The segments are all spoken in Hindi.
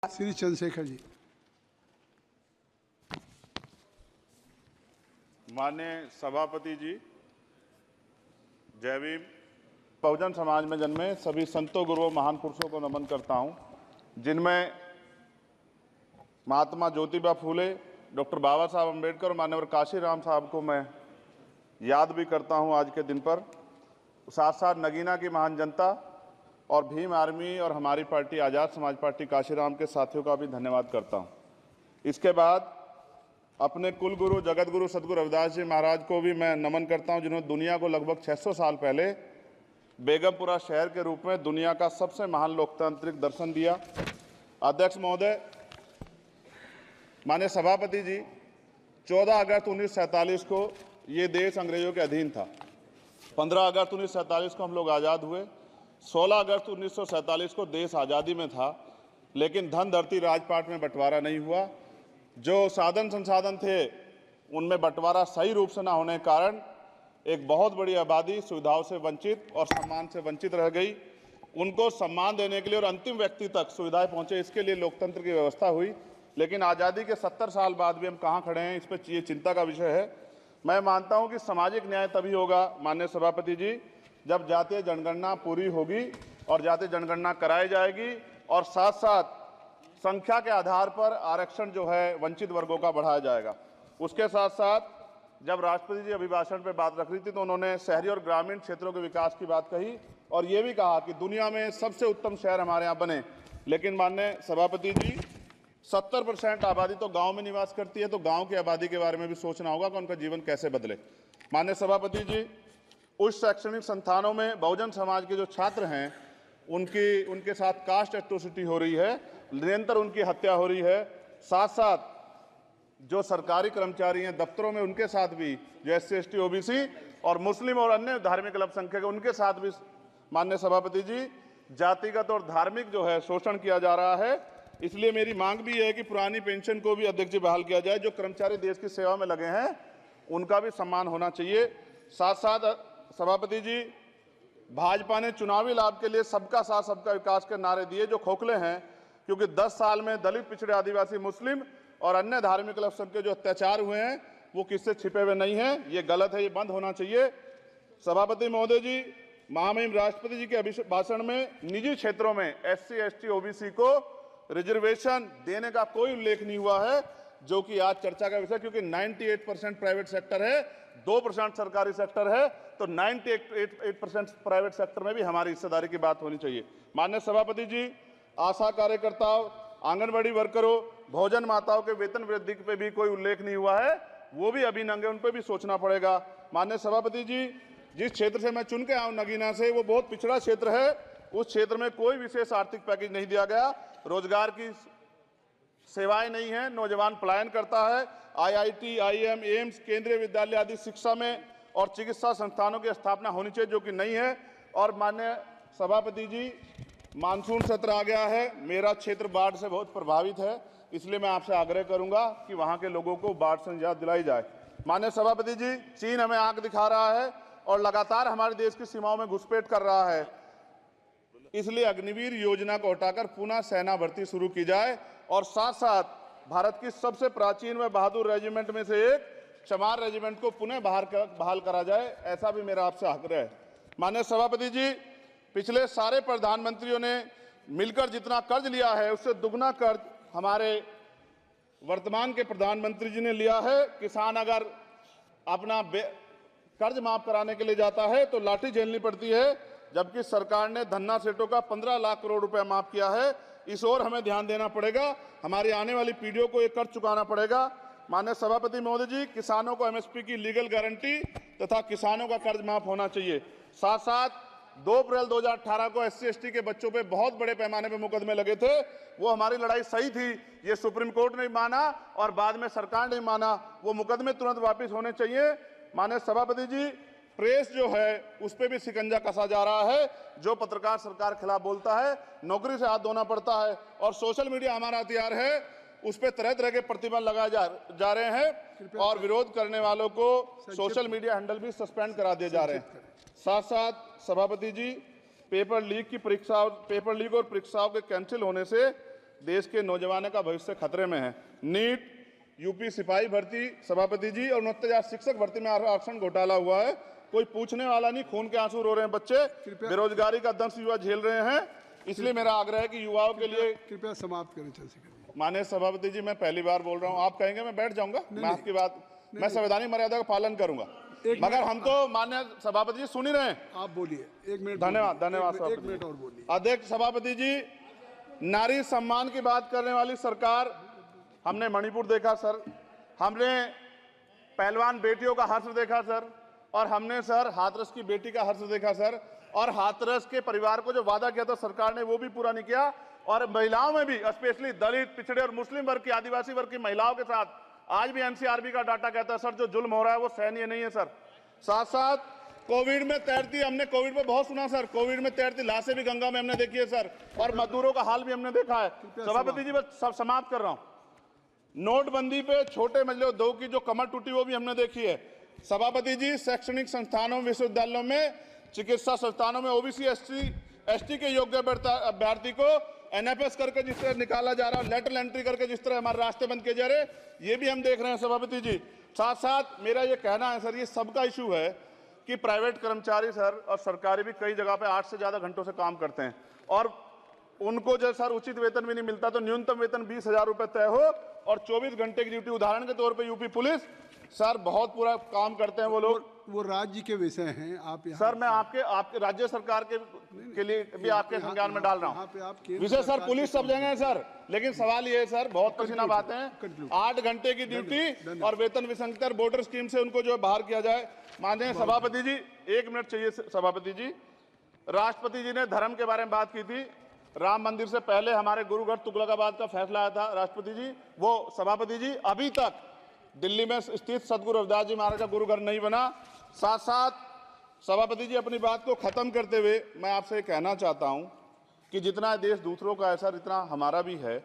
श्री चंद्रशेखर जी। माननीय सभापति जी, जय भीम। बहुजन समाज में जन्मे सभी संतों, गुरुओं, महान पुरुषों को नमन करता हूं, जिनमें महात्मा ज्योतिबा फूले, डॉक्टर बाबा साहब अम्बेडकर और मान्यवर काशीराम साहब को मैं याद भी करता हूं आज के दिन पर। साथ साथ नगीना की महान जनता और भीम आर्मी और हमारी पार्टी आज़ाद समाज पार्टी काशीराम के साथियों का भी धन्यवाद करता हूं। इसके बाद अपने कुल गुरु जगत गुरु सदगुरु रविदास जी महाराज को भी मैं नमन करता हूं, जिन्होंने दुनिया को लगभग 600 साल पहले बेगमपुरा शहर के रूप में दुनिया का सबसे महान लोकतांत्रिक दर्शन दिया। अध्यक्ष महोदय, माननीय सभापति जी, 14 अगस्त 1947 को ये देश अंग्रेजों के अधीन था। 15 अगस्त 1947 को हम लोग आज़ाद हुए। 16 अगस्त 1947 को देश आज़ादी में था, लेकिन धन धरती राजपाट में बंटवारा नहीं हुआ। जो साधन संसाधन थे उनमें बंटवारा सही रूप से न होने के कारण एक बहुत बड़ी आबादी सुविधाओं से वंचित और सम्मान से वंचित रह गई। उनको सम्मान देने के लिए और अंतिम व्यक्ति तक सुविधाएं पहुंचे, इसके लिए लोकतंत्र की व्यवस्था हुई। लेकिन आज़ादी के 70 साल बाद भी हम कहाँ खड़े हैं, इस पर ये चिंता का विषय है। मैं मानता हूं कि सामाजिक न्याय तभी होगा माननीय सभापति जी, जब जातीय जनगणना पूरी होगी और जातीय जनगणना कराई जाएगी और साथ साथ संख्या के आधार पर आरक्षण जो है वंचित वर्गों का बढ़ाया जाएगा। उसके साथ साथ जब राष्ट्रपति जी अभिभाषण पे बात रख रही थी तो उन्होंने शहरी और ग्रामीण क्षेत्रों के विकास की बात कही और ये भी कहा कि दुनिया में सबसे उत्तम शहर हमारे यहाँ बने। लेकिन माननीय सभापति जी, 70% आबादी तो गांव में निवास करती है, तो गांव की आबादी के बारे में भी सोचना होगा कि उनका जीवन कैसे बदले। माननीय सभापति जी, उच्च शैक्षणिक संस्थानों में बहुजन समाज के जो छात्र हैं उनके साथ कास्ट एट्रोसिटी हो रही है, निरंतर उनकी हत्या हो रही है। साथ साथ जो सरकारी कर्मचारी हैं दफ्तरों में, उनके साथ भी जो SC ST OBC और मुस्लिम और अन्य धार्मिक अल्पसंख्यक, उनके साथ भी माननीय सभापति जी जातिगत और धार्मिक जो है शोषण किया जा रहा है। इसलिए मेरी मांग भी है कि पुरानी पेंशन को भी अध्यक्ष जी बहाल किया जाए। जो कर्मचारी देश की सेवा में लगे हैं उनका भी सम्मान होना चाहिए। साथ साथ सभापति जी, भाजपा ने चुनावी लाभ के लिए सबका साथ सबका विकास के नारे दिए जो खोखले हैं, क्योंकि 10 साल में दलित, पिछड़े, आदिवासी, मुस्लिम और अन्य धार्मिक अल्पसंख्यक जो अत्याचार हुए हैं वो किससे छिपे हुए नहीं हैं। ये गलत है, ये बंद होना चाहिए। सभापति महोदय जी, महामहिम राष्ट्रपति जी के भाषण में निजी क्षेत्रों में SC ST OBC को रिजर्वेशन देने का कोई उल्लेख नहीं हुआ है, जो कि आज चर्चा का विषय, क्योंकि 98% प्राइवेट सेक्टर है, 2% सरकारी सेक्टर है, तो 98% प्राइवेट सेक्टर में भी हमारी हिस्सेदारी की बात होनी चाहिए। माननीय सभापति जी, आशा कार्यकर्ताओं, आंगनबाड़ी वर्करों, भोजन माताओं के वेतन वृद्धि पे भी कोई उल्लेख नहीं हुआ है, वो भी अभी नंगे, उन पर भी सोचना पड़ेगा। माननीय सभापति जी, जिस क्षेत्र से मैं चुन के आया हूं नगीना से, वो बहुत पिछड़ा क्षेत्र है। उस क्षेत्र में कोई विशेष आर्थिक पैकेज नहीं दिया गया, रोजगार की सेवाएं नहीं है, नौजवान पलायन करता है। IIT, IIM, एम्स, केंद्रीय विद्यालय आदि शिक्षा में और चिकित्सा संस्थानों की स्थापना होनी चाहिए, जो कि नहीं है। और माननीय सभापति जी, मानसून सत्र आ गया है, मेरा क्षेत्र बाढ़ से बहुत प्रभावित है, इसलिए मैं आपसे आग्रह करूंगा कि वहां के लोगों को बाढ़ से निजात दिलाई जाए। माननीय सभापति जी, चीन हमें आंख दिखा रहा है और लगातार हमारे देश की सीमाओं में घुसपैठ कर रहा है, इसलिए अग्निवीर योजना को हटाकर पुनः सेना भर्ती शुरू की जाए और साथ साथ भारत की सबसे प्राचीन व बहादुर रेजिमेंट में से एक चमार रेजिमेंट को पुनः बहाल करा जाए, ऐसा भी मेरा आपसे आग्रह है। माननीय सभापति जी, पिछले सारे प्रधानमंत्रियों ने मिलकर जितना कर्ज लिया है उससे दुगना कर्ज हमारे वर्तमान के प्रधानमंत्री जी ने लिया है। किसान अगर अपना कर्ज माफ कराने के लिए जाता है तो लाठी झेलनी पड़ती है, जबकि सरकार ने धन्ना सेठों का 15 लाख करोड़ रुपया माफ किया है। इस ओर हमें ध्यान देना पड़ेगा, हमारी आने वाली पीढ़ियों को ये कर्ज चुकाना पड़ेगा। माननीय सभापति महोदय जी, किसानों को MSP की लीगल गारंटी तथा किसानों का कर्ज माफ होना चाहिए। साथ साथ 2 अप्रैल 2018 को SC ST के बच्चों पे बहुत बड़े पैमाने पे मुकदमे लगे थे, वो हमारी लड़ाई सही थी, ये सुप्रीम कोर्ट ने माना और बाद में सरकार ने माना, वो मुकदमे तुरंत वापस होने चाहिए। माननीय सभापति जी, प्रेस जो है उस पर भी शिकंजा कसा जा रहा है, जो पत्रकार सरकार खिलाफ बोलता है नौकरी से हाथ धोना पड़ता है, और सोशल मीडिया हमारा हथियार है, उस पर तरह तरह के प्रतिबंध लगाए जा रहे हैं और विरोध करने वालों को सोशल मीडिया हैंडल भी सस्पेंड करा दिए जा रहे हैं। साथ साथ सभापति जी, पेपर लीक और परीक्षाओं के कैंसिल होने से देश के नौजवानों का भविष्य खतरे में है। नीट, यूपी सिपाही भर्ती सभापति जी और 69,000 शिक्षक भर्ती में आरक्षण घोटाला हुआ है, कोई पूछने वाला नहीं, खून के आंसू रो रहे हैं बच्चे, बेरोजगारी का दंश युवा झेल रहे हैं। इसलिए मेरा आग्रह है कि युवाओं के लिए कृपया समाप्त करें चंद्रशेखर। माननीय सभापति जी, मैं पहली बार बोल रहा हूं, आप कहेंगे मैं बैठ जाऊंगा, मैं आपकी बात, मैं संवैधानिक मर्यादा का पालन करूंगा, मगर हम तो माननीय सभापति जी सुन ही रहे हैं। आप बोलिए, 1 मिनट। धन्यवाद, धन्यवाद। 1 मिनट और बोलिए। अध्यक्ष सभापति जी, नारी सम्मान की बात करने वाली सरकार, हमने मणिपुर देखा सर, हमने पहलवान बेटियों का हर्ष देखा सर, और हमने सर हाथरस की बेटी का हर्ष देखा सर, और हाथरस के परिवार को जो वादा किया था सरकार ने वो भी पूरा नहीं किया। और महिलाओं में भी, स्पेशली दलित, पिछड़े और मुस्लिम वर्ग की, आदिवासी वर्ग की महिलाओं के साथ आज भी एनसीआरबी का डाटा कहता है सर, जो जुल्म हो रहा है वो सहनीय नहीं है सर। साथ साथ कोविड में तैरती, हमने कोविड में बहुत सुना सर, कोविड में तैरती लाशें भी गंगा में हमने देखी है सर, और मजदूरों का हाल भी हमने देखा है। सभापति जी, बस सब समाप्त कर रहा हूं। नोटबंदी पे छोटे मजले उद्योग की जो कमर टूटी वो भी हमने देखी है। सभापति जी, शैक्षणिक संस्थानों, विश्वविद्यालयों में, चिकित्सा संस्थानों में ओबीसी एसटी के योग्य अभ्यर्थी को एनएफएस करके जिस तरह निकाला जा रहा है, लेटरल एंट्री करके जिस तरह हमारे रास्ते बंद किए जा रहे, ये भी हम देख रहे हैं सभापति जी। साथ साथ मेरा ये कहना है सर, ये सबका इशू है कि प्राइवेट कर्मचारी सर और सरकारी भी कई जगह पे 8 से ज्यादा घंटों से काम करते हैं, और उनको जो सर उचित वेतन भी नहीं मिलता, तो न्यूनतम वेतन 20,000 रुपए तय हो और 24 घंटे की ड्यूटी। उदाहरण के तौर पे यूपी पुलिस सर बहुत पूरा काम करते हैं वो लोग, वो राज्य के विषय हैं। आप सर मैं आपके राज्य सरकार के लिए भी आपके संज्ञान में डाल रहा हूँ विषय सर। पुलिस सब जगह है सर, लेकिन सवाल ये है सर, बहुत पसीना बातें हैं, 8 घंटे की ड्यूटी और वेतन विसंगति, वोटर स्कीम से उनको जो बाहर किया जाए। माननीय सभापति जी, 1 मिनट चाहिए सभापति जी। राष्ट्रपति जी ने धर्म के बारे में बात की थी, राम मंदिर से पहले हमारे गुरुगढ़ तुगलकाबाद का फैसला आया था राष्ट्रपति जी, वो सभापति जी अभी तक दिल्ली में स्थित सदगुरु रविदास जी महाराज का गुरुगढ़ नहीं बना। साथ साथ सभापति जी, अपनी बात को खत्म करते हुए मैं आपसे कहना चाहता हूं कि जितना देश दूसरों का है सर, इतना हमारा भी है।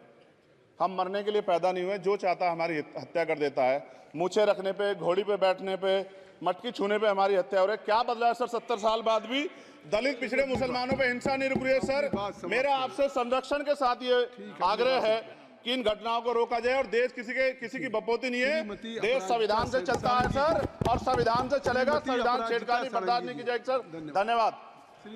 हम मरने के लिए पैदा नहीं हुए, जो चाहता है हमारी हत्या कर देता है। मूछे रखने पे, घोड़ी पे बैठने पे, मटकी छूने पे हमारी हत्या हो रही है। क्या बदला है सर 70 साल बाद भी? दलित, पिछड़े, मुसलमानों पे हिंसा नहीं रुक रही है सर। मेरा आपसे संरक्षण के साथ ये आग्रह है कि इन घटनाओं को रोका जाए, और देश किसी की बपोती नहीं है, देश संविधान से चलता है सर, और संविधान से चलेगा। संविधान छेड़खानी बर्दाश्त नहीं की जाएगी सर। धन्यवाद।